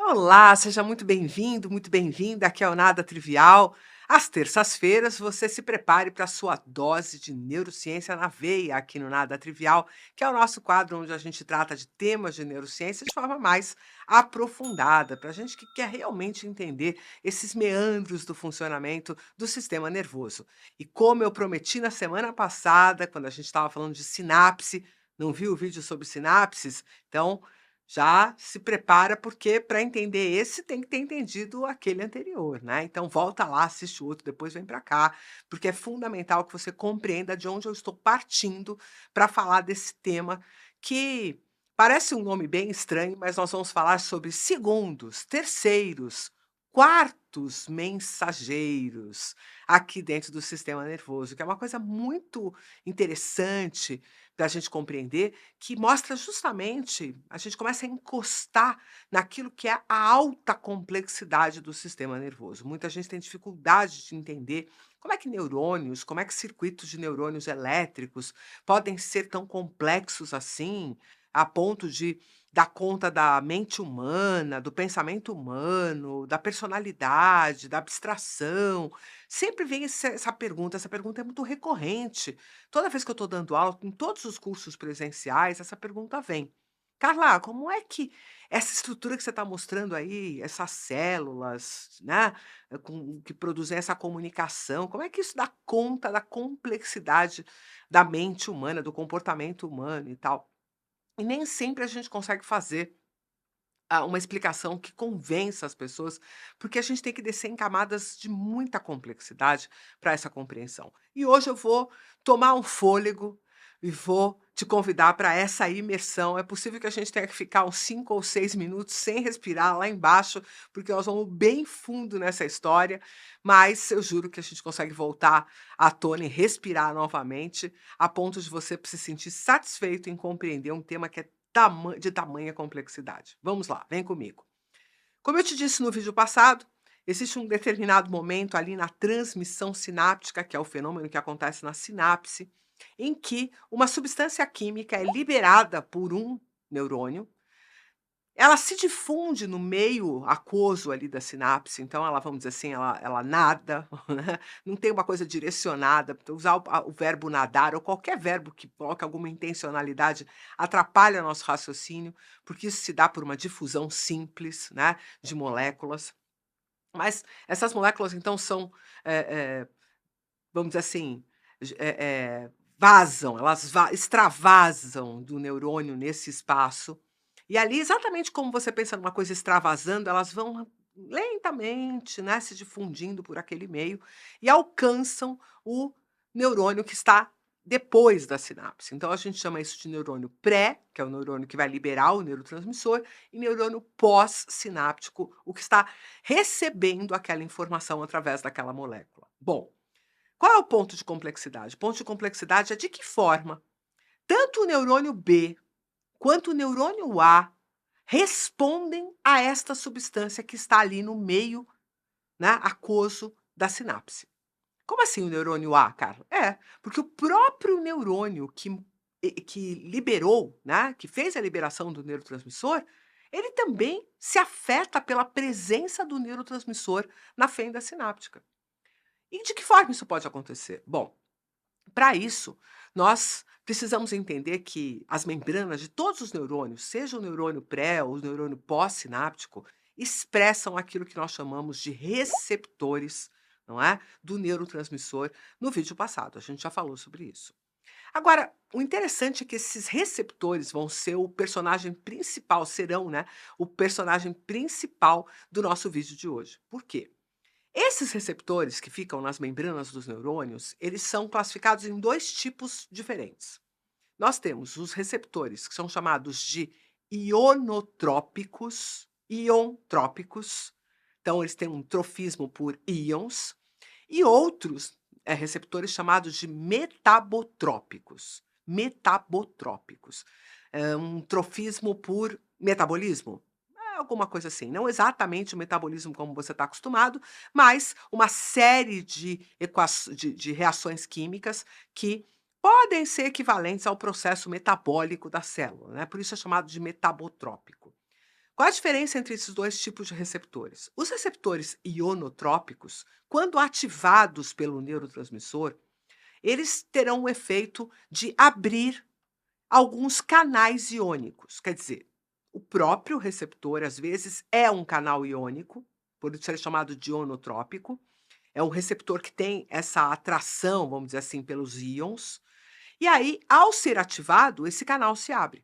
Olá, seja muito bem-vindo, muito bem-vinda. Aqui é o Nada Trivial. Às terças-feiras, você se prepare para a sua dose de neurociência na veia, aqui no Nada Trivial, que é o nosso quadro onde a gente trata de temas de neurociência de forma mais aprofundada, para a gente que quer realmente entender esses meandros do funcionamento do sistema nervoso. E como eu prometi na semana passada, quando a gente estava falando de sinapse, não viu o vídeo sobre sinapses? Então, já se prepara, porque para entender esse tem que ter entendido aquele anterior, né. Então volta lá, assiste o outro, depois vem para cá, porque é fundamental que você compreenda de onde eu estou partindo para falar desse tema que parece um nome bem estranho, mas nós vamos falar sobre segundos, terceiros, quartos mensageiros aqui dentro do sistema nervoso, que é uma coisa muito interessante para a gente compreender, que mostra justamente a gente começa a encostar naquilo que é a alta complexidade do sistema nervoso. Muita gente tem dificuldade de entender como é que neurônios, como é que circuitos de neurônios elétricos podem ser tão complexos assim, a ponto de dar conta da mente humana, do pensamento humano, da personalidade, da abstração. Sempre vem essa pergunta é muito recorrente. Toda vez que eu estou dando aula, em todos os cursos presenciais, essa pergunta vem: "Carla, como é que essa estrutura que você está mostrando aí, essas células, né, que produzem essa comunicação, como é que isso dá conta da complexidade da mente humana, do comportamento humano e tal?". E nem sempre a gente consegue fazer uma explicação que convença as pessoas, porque a gente tem que descer em camadas de muita complexidade para essa compreensão. E hoje eu vou tomar um fôlego e vou te convidar para essa imersão. É possível que a gente tenha que ficar uns 5 ou 6 minutos sem respirar lá embaixo, porque nós vamos bem fundo nessa história, mas eu juro que a gente consegue voltar à tona e respirar novamente, a ponto de você se sentir satisfeito em compreender um tema que é de tamanha complexidade. Vamos lá, vem comigo. Como eu te disse no vídeo passado, existe um determinado momento ali na transmissão sináptica, que é o fenômeno que acontece na sinapse, em que uma substância química é liberada por um neurônio. Ela se difunde no meio aquoso ali da sinapse, então ela, vamos dizer assim, ela nada, né, não tem uma coisa direcionada. Pra usar o verbo nadar ou qualquer verbo que coloque alguma intencionalidade atrapalha nosso raciocínio, porque isso se dá por uma difusão simples, né, de moléculas. Mas essas moléculas então são, eh vamos dizer assim, vazam, elas extravasam do neurônio nesse espaço, e ali, exatamente como você pensa numa coisa extravasando, elas vão lentamente, né, se difundindo por aquele meio e alcançam o neurônio que está depois da sinapse. Então a gente chama isso de neurônio pré, que é o neurônio que vai liberar o neurotransmissor, e neurônio pós-sináptico, o que está recebendo aquela informação através daquela molécula. Bom, qual é o ponto de complexidade? O ponto de complexidade é de que forma tanto o neurônio B quanto o neurônio A respondem a esta substância que está ali no meio, né, aquoso da sinapse. Como assim o neurônio A, Carla? É, porque o próprio neurônio que liberou, né, que fez a liberação do neurotransmissor, ele também se afeta pela presença do neurotransmissor na fenda sináptica. E de que forma isso pode acontecer? Bom, para isso, nós precisamos entender que as membranas de todos os neurônios, seja o neurônio pré ou o neurônio pós-sináptico, expressam aquilo que nós chamamos de receptores, não é? Do neurotransmissor. No vídeo passado, a gente já falou sobre isso. Agora, o interessante é que esses receptores vão ser o personagem principal, serão, né? O personagem principal do nosso vídeo de hoje. Por quê? Esses receptores que ficam nas membranas dos neurônios, eles são classificados em 2 tipos diferentes. Nós temos os receptores que são chamados de ionotrópicos, iontrópicos, então eles têm um trofismo por íons, e outros, receptores chamados de metabotrópicos, metabotrópicos, um trofismo por metabolismo. É alguma coisa assim, não exatamente o metabolismo como você está acostumado, mas uma série de de reações químicas que podem ser equivalentes ao processo metabólico da célula, né, por isso é chamado de metabotrópico. Qual a diferença entre esses 2 tipos de receptores? Os receptores ionotrópicos, quando ativados pelo neurotransmissor, eles terão o efeito de abrir alguns canais iônicos. Quer dizer, o próprio receptor, às vezes, é um canal iônico, por isso ele é chamado de ionotrópico. É um receptor que tem essa atração, vamos dizer assim, pelos íons. E aí, ao ser ativado, esse canal se abre.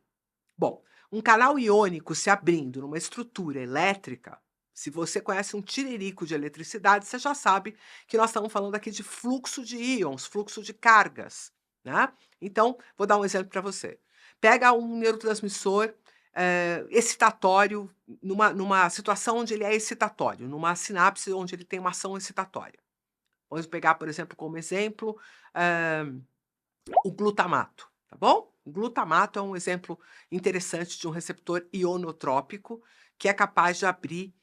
Bom, um canal iônico se abrindo numa estrutura elétrica, se você conhece um tiririco de eletricidade, você já sabe que nós estamos falando aqui de fluxo de íons, fluxo de cargas, né? Então, vou dar um exemplo para você. Pega um neurotransmissor excitatório, numa situação onde ele é excitatório, numa sinapse onde ele tem uma ação excitatória. Vamos pegar, por exemplo, como exemplo, eh, o glutamato, tá bom? O glutamato é um exemplo interessante de um receptor ionotrópico que é capaz de abrir,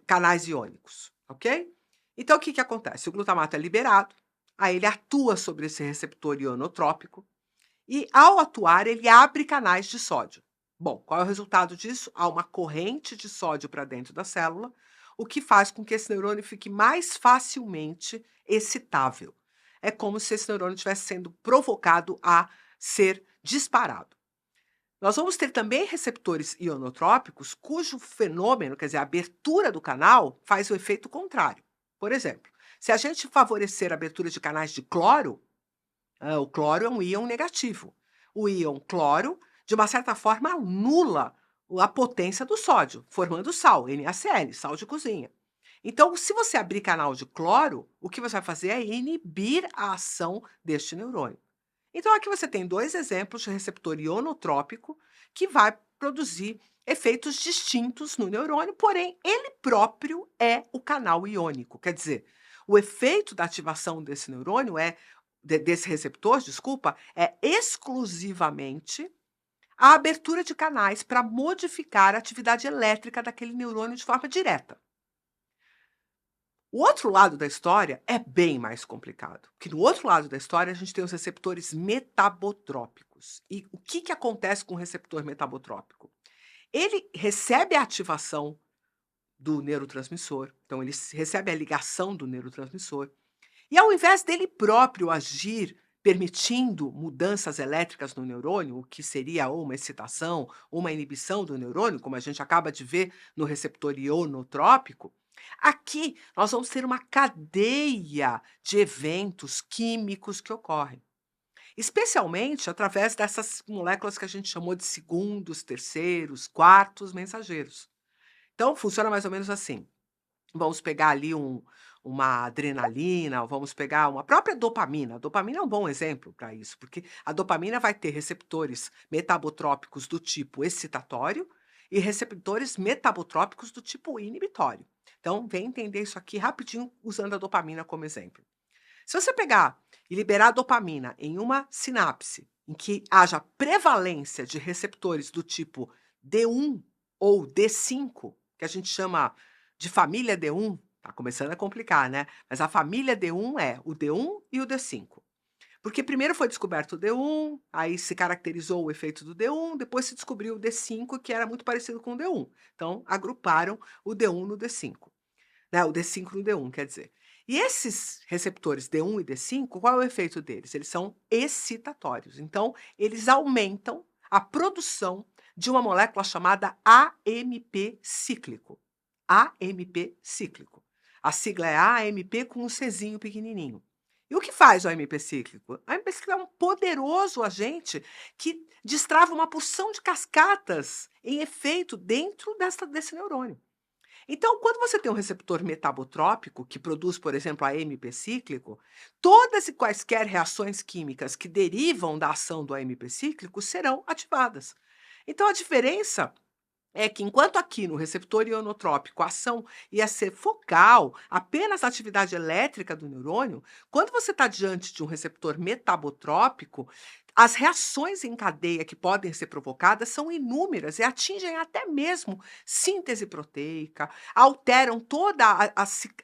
canais iônicos, ok? Então o que que acontece? O glutamato é liberado, aí ele atua sobre esse receptor ionotrópico e, ao atuar, ele abre canais de sódio. Bom, qual é o resultado disso? Há uma corrente de sódio para dentro da célula, o que faz com que esse neurônio fique mais facilmente excitável. É como se esse neurônio estivesse sendo provocado a ser disparado. Nós vamos ter também receptores ionotrópicos cujo fenômeno, quer dizer, a abertura do canal, faz o efeito contrário. Por exemplo, se a gente favorecer a abertura de canais de cloro, o cloro é um íon negativo. O íon cloro, de uma certa forma, anula a potência do sódio, formando sal, NaCl, sal de cozinha. Então, se você abrir canal de cloro, o que você vai fazer é inibir a ação deste neurônio. Então, aqui você tem 2 exemplos de receptor ionotrópico que vai produzir efeitos distintos no neurônio, porém, ele próprio é o canal iônico. Quer dizer, o efeito da ativação desse neurônio desse receptor, desculpa, é exclusivamente a abertura de canais para modificar a atividade elétrica daquele neurônio de forma direta. O outro lado da história é bem mais complicado, porque no outro lado da história a gente tem os receptores metabotrópicos. E o que que acontece com o receptor metabotrópico? Ele recebe a ativação do neurotransmissor, então ele recebe a ligação do neurotransmissor, e ao invés dele próprio agir permitindo mudanças elétricas no neurônio, o que seria ou uma excitação ou uma inibição do neurônio, como a gente acaba de ver no receptor ionotrópico, aqui nós vamos ter uma cadeia de eventos químicos que ocorrem, especialmente através dessas moléculas que a gente chamou de segundos, terceiros, quartos mensageiros. Então funciona mais ou menos assim. Vamos pegar ali uma adrenalina, ou vamos pegar uma própria dopamina. A dopamina é um bom exemplo para isso, porque a dopamina vai ter receptores metabotrópicos do tipo excitatório e receptores metabotrópicos do tipo inibitório. Então, vem entender isso aqui rapidinho usando a dopamina como exemplo. Se você pegar e liberar a dopamina em uma sinapse em que haja prevalência de receptores do tipo D1 ou D5, que a gente chama de família D1, tá começando a complicar, né? Mas a família D1 é o D1 e o D5. Porque primeiro foi descoberto o D1, aí se caracterizou o efeito do D1, depois se descobriu o D5, que era muito parecido com o D1. Então, agruparam o D1 no D5, né? O D5 no D1, quer dizer. E esses receptores D1 e D5, qual é o efeito deles? Eles são excitatórios. Então, eles aumentam a produção de uma molécula chamada AMP cíclico. AMP cíclico. A sigla é AMP com um Czinho pequenininho. E o que faz o AMP cíclico? O AMP cíclico é um poderoso agente que destrava uma porção de cascatas em efeito dentro desse neurônio. Então, quando você tem um receptor metabotrópico que produz, por exemplo, AMP cíclico, todas e quaisquer reações químicas que derivam da ação do AMP cíclico serão ativadas. Então, a diferença é que, enquanto aqui no receptor ionotrópico a ação ia ser focal apenas na atividade elétrica do neurônio, quando você está diante de um receptor metabotrópico, as reações em cadeia que podem ser provocadas são inúmeras e atingem até mesmo síntese proteica, alteram toda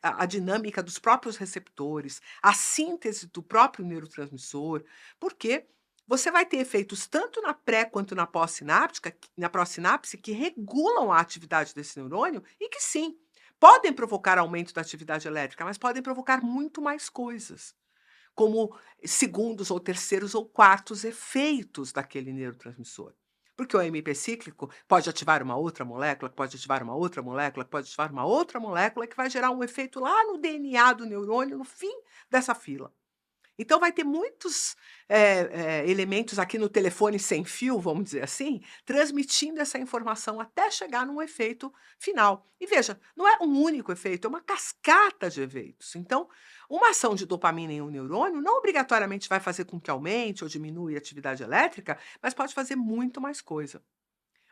a dinâmica dos próprios receptores, a síntese do próprio neurotransmissor, porque Você vai ter efeitos tanto na pré quanto na pós-sináptica, na pró-sinapse, que regulam a atividade desse neurônio e que sim, podem provocar aumento da atividade elétrica, mas podem provocar muito mais coisas, como segundos ou terceiros ou quartos efeitos daquele neurotransmissor. Porque o AMP cíclico pode ativar uma outra molécula, pode ativar uma outra molécula, pode ativar uma outra molécula que vai gerar um efeito lá no DNA do neurônio, no fim dessa fila. Então vai ter muitos, elementos aqui no telefone sem fio, vamos dizer assim, transmitindo essa informação até chegar num efeito final. E veja, não é um único efeito, é uma cascata de efeitos. Então, uma ação de dopamina em um neurônio não obrigatoriamente vai fazer com que aumente ou diminua a atividade elétrica, mas pode fazer muito mais coisa.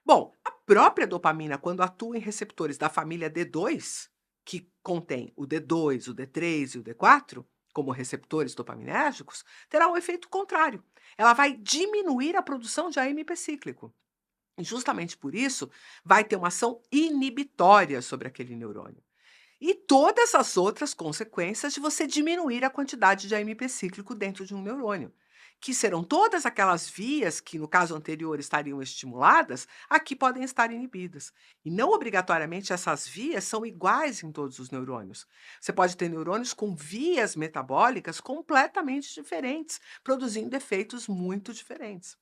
Bom, a própria dopamina, quando atua em receptores da família D2, que contém o D2, o D3 e o D4, como receptores dopaminérgicos, terá um efeito contrário. Ela vai diminuir a produção de AMP cíclico. E justamente por isso, vai ter uma ação inibitória sobre aquele neurônio. E todas as outras consequências de você diminuir a quantidade de AMP cíclico dentro de um neurônio, que serão todas aquelas vias que, no caso anterior, estariam estimuladas, aqui podem estar inibidas. E não obrigatoriamente essas vias são iguais em todos os neurônios. Você pode ter neurônios com vias metabólicas completamente diferentes, produzindo efeitos muito diferentes.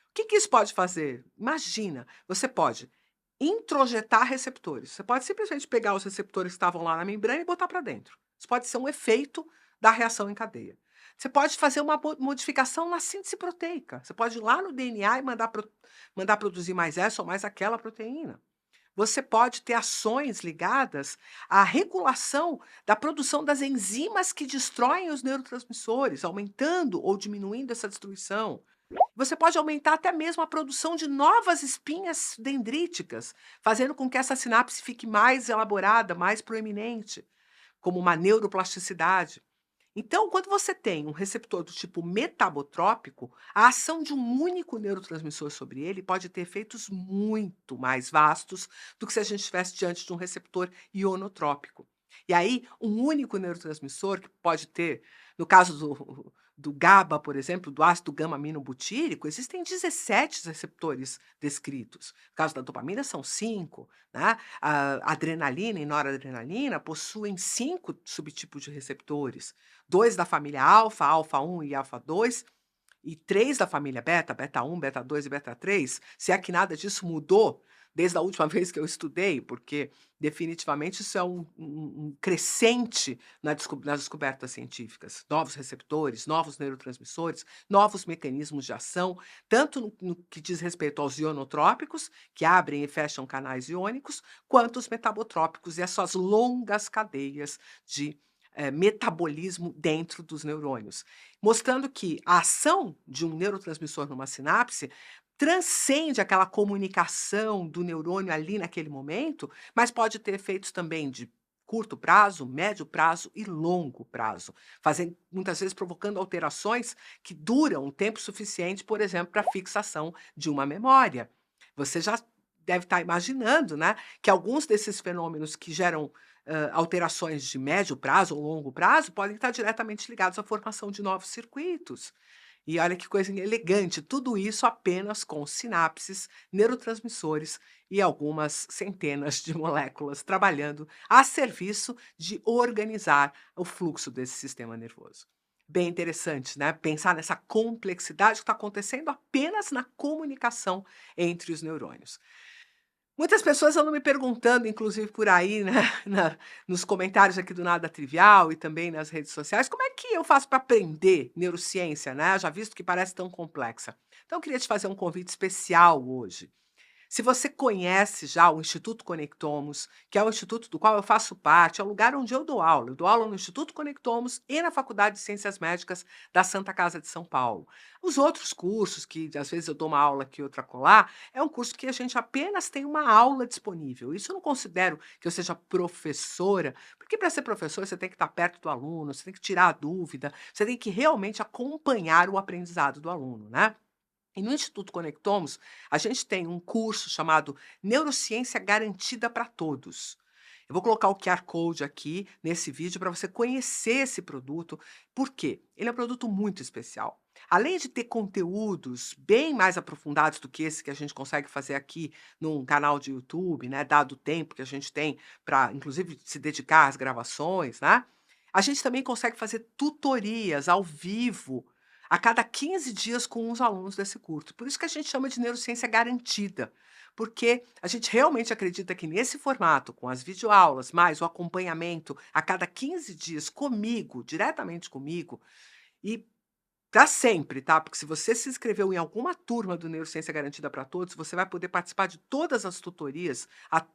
O que isso pode fazer? Imagina, você pode introjetar receptores. Você pode simplesmente pegar os receptores que estavam lá na membrana e botar para dentro. Isso pode ser um efeito da reação em cadeia. Você pode fazer uma modificação na síntese proteica. Você pode ir lá no DNA e mandar produzir mais essa ou mais aquela proteína. Você pode ter ações ligadas à regulação da produção das enzimas que destroem os neurotransmissores, aumentando ou diminuindo essa destruição. Você pode aumentar até mesmo a produção de novas espinhas dendríticas, fazendo com que essa sinapse fique mais elaborada, mais proeminente, como uma neuroplasticidade. Então, quando você tem um receptor do tipo metabotrópico, a ação de um único neurotransmissor sobre ele pode ter efeitos muito mais vastos do que se a gente estivesse diante de um receptor ionotrópico. E aí, um único neurotransmissor que pode ter, no caso do GABA, por exemplo, do ácido gama-aminobutírico, existem 17 receptores descritos. No caso da dopamina, são 5. Né? A adrenalina e noradrenalina possuem 5 subtipos de receptores. 2 da família alfa, alfa 1 e alfa 2, e 3 da família beta, beta 1, beta 2 e beta 3, se é que nada disso mudou desde a última vez que eu estudei, porque definitivamente isso é um crescente nas descobertas científicas. Novos receptores, novos neurotransmissores, novos mecanismos de ação, tanto no que diz respeito aos ionotrópicos, que abrem e fecham canais iônicos, quanto os metabotrópicos e as suas longas cadeias de metabolismo dentro dos neurônios, mostrando que a ação de um neurotransmissor numa sinapse transcende aquela comunicação do neurônio ali naquele momento, mas pode ter efeitos também de curto prazo, médio prazo e longo prazo, fazendo muitas vezes provocando alterações que duram um tempo suficiente, por exemplo, para a fixação de uma memória. Você já deve estar imaginando, né, que alguns desses fenômenos que geram alterações de médio prazo ou longo prazo podem estar diretamente ligados à formação de novos circuitos. E olha que coisa elegante, tudo isso apenas com sinapses, neurotransmissores e algumas centenas de moléculas trabalhando a serviço de organizar o fluxo desse sistema nervoso. Bem interessante, né? Pensar nessa complexidade que está acontecendo apenas na comunicação entre os neurônios. Muitas pessoas andam me perguntando, inclusive por aí, né, nos comentários aqui do Nada Trivial e também nas redes sociais, como é que eu faço para aprender neurociência, né? Já visto que parece tão complexa. Então, eu queria te fazer um convite especial hoje. Se você conhece já o Instituto Conectomos, que é o instituto do qual eu faço parte, é o lugar onde eu dou aula. Eu dou aula no Instituto Conectomos e na Faculdade de Ciências Médicas da Santa Casa de São Paulo. Os outros cursos, que às vezes eu dou uma aula aqui, outra colar, é um curso que a gente apenas tem uma aula disponível. Isso eu não considero que eu seja professora, porque para ser professor você tem que estar perto do aluno, você tem que tirar a dúvida, você tem que realmente acompanhar o aprendizado do aluno, né? E no Instituto Conectomos, a gente tem um curso chamado Neurociência Garantida para Todos. Eu vou colocar o QR Code aqui nesse vídeo para você conhecer esse produto. Por quê? Ele é um produto muito especial. Além de ter conteúdos bem mais aprofundados do que esse que a gente consegue fazer aqui num canal de YouTube, né, dado o tempo que a gente tem para, inclusive, se dedicar às gravações, né, a gente também consegue fazer tutorias ao vivo a cada 15 dias com os alunos desse curso. Por isso que a gente chama de neurociência garantida, porque a gente realmente acredita que nesse formato, com as videoaulas, mais o acompanhamento a cada 15 dias comigo, diretamente comigo, e para sempre, tá, porque se você se inscreveu em alguma turma do Neurociência Garantida para Todos, você vai poder participar de todas as tutorias,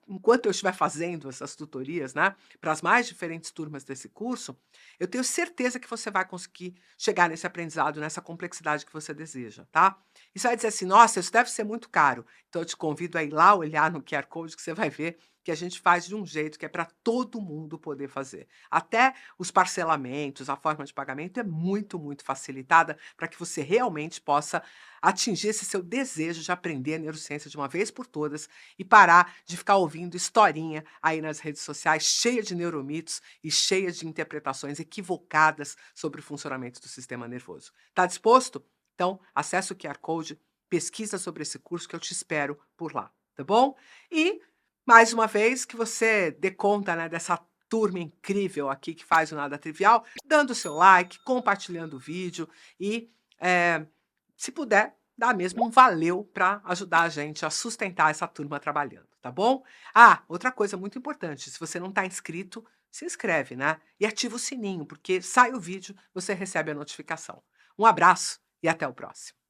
enquanto eu estiver fazendo essas tutorias, né, para as mais diferentes turmas desse curso, eu tenho certeza que você vai conseguir chegar nesse aprendizado, nessa complexidade que você deseja, tá. E você vai dizer assim: "Nossa, isso deve ser muito caro", então eu te convido a ir lá olhar no QR Code que você vai ver que a gente faz de um jeito que é para todo mundo poder fazer. Até os parcelamentos, a forma de pagamento é muito, muito facilitada para que você realmente possa atingir esse seu desejo de aprender a neurociência de uma vez por todas e parar de ficar ouvindo historinha aí nas redes sociais, cheia de neuromitos e cheia de interpretações equivocadas sobre o funcionamento do sistema nervoso. Tá disposto? Então, acessa o QR Code, pesquisa sobre esse curso que eu te espero por lá, tá bom? E mais uma vez, que você dê conta, né, dessa turma incrível aqui que faz o Nada Trivial, dando o seu like, compartilhando o vídeo e, se puder, dá mesmo um valeu para ajudar a gente a sustentar essa turma trabalhando, tá bom? Ah, outra coisa muito importante, se você não está inscrito, se inscreve, né? E ativa o sininho, porque sai o vídeo, você recebe a notificação. Um abraço e até o próximo.